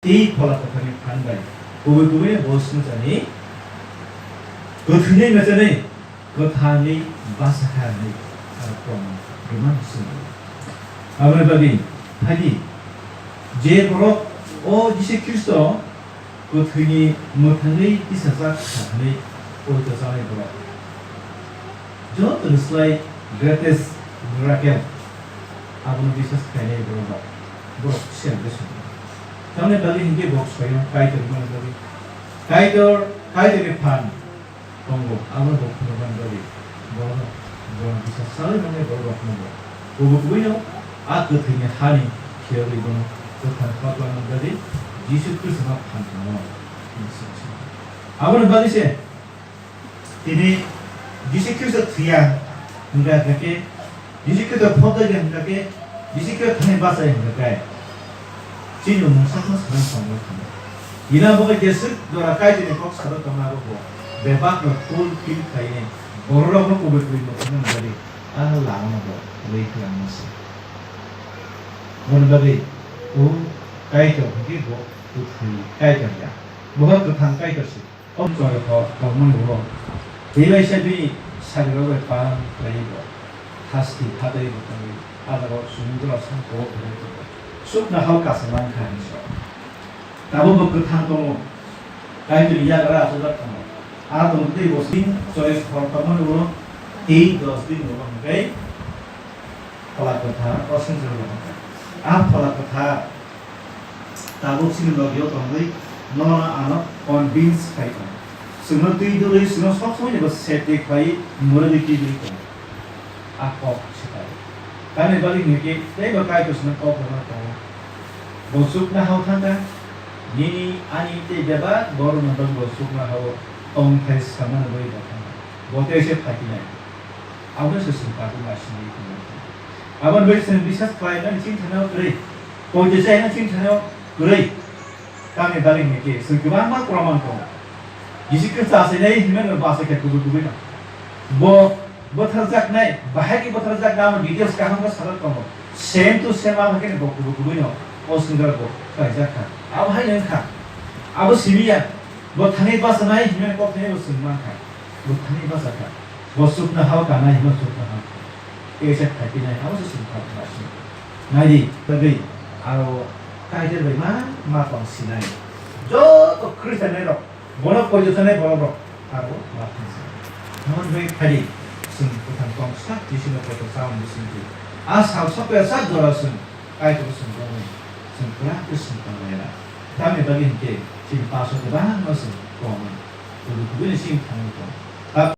이 폴라토카니 반발 부부부의 무슨 전이 그 등에 몇 전에 그 다음에 마사카니 그런 그만 있습니다. 아무래도 하기 제보로 이제 그리스도 그 등이 못하니 이사사 하니 오토사에 보라. 저 translate greatest miracle 아무는 비슷한 개념이 보라. 뭐 시험 됐습니다. 다음에 달리 hinge box kayo title mo dari title pan tunggu amun box mo dari bono bisa saling mo bono bono buyo at ketingnya hani theory bono ketan fatwa mo dari Jesus Christ ma pan mo amun bali se ini Jesus Christ tiang enggak kake Jesus Christ foto yang kake Jesus Christ thane bahasa yang kake 진용 사건 사건 이나 보게 됐을 너라 까지는 꼭 사도 tomado bebago full feel kaine borro ko ko ko no dari lang mo wait lang mo si mon dari kai to ki go tu kai to ya बहुत तो थां kai to si om so ko mon go dile se bi 사기로 반 그리고 다시 다들 보통 아다고 중도로 상고 그리고 쑥나 하우카스 만칸이죠. 나보고 그 탄동 가이드 이야기라 소다탄 아동 데이고 신 소에스 포르타몬으로 에이 도스딘 노방게 폴라코타 어신스로 폴라코타 다복신 로기오 동의 너나 아나 convince 파이터 스노 뒤도리 스노 속소니 그 세트 파이 모르디키 리코 아코 시다 다음에 발이 이렇게 내가 가이드스는 꼭 보나 bosuk na hau thanda ni ani te beba boru na dong bosuk na hau ong thai sama na boi bata bote se phaki nai aun se simpa tu masini ku aban boi sen bisas klai na chin thano grei ko je sai na chin thano grei kami bali ni ke sugwa ma kraman ko yisik sa se nei himen ba se ke ku ku na bo tharzak nai bahai ki bo tharzak na details ka hang ka sarat ko same to same ma ke bo ku no 오스가고 가자카 아우 하이는카 아부 시비야 뭐 타니 바스나이 히면 꼭 되는 것은 많다 뭐 타니 바사카 뭐 숲나 하우가 나 이거 숲나 하우 이게 타기네 아무 수순 타 마시 나이 그게 아로 가이드 베마 마방 시나이 저 크리스찬네로 뭐나 포지션에 벌어버 하고 마찬가지 한번 왜 가리 승 부탄 공사 디시는 것도 싸움 무슨 아 사업 섭외 싹 돌아선 가이드 무슨 거는 sempurna itu sempurna. Kami bagi hingga cinta sudah masuk komen. Kudu kudu sing tanggung.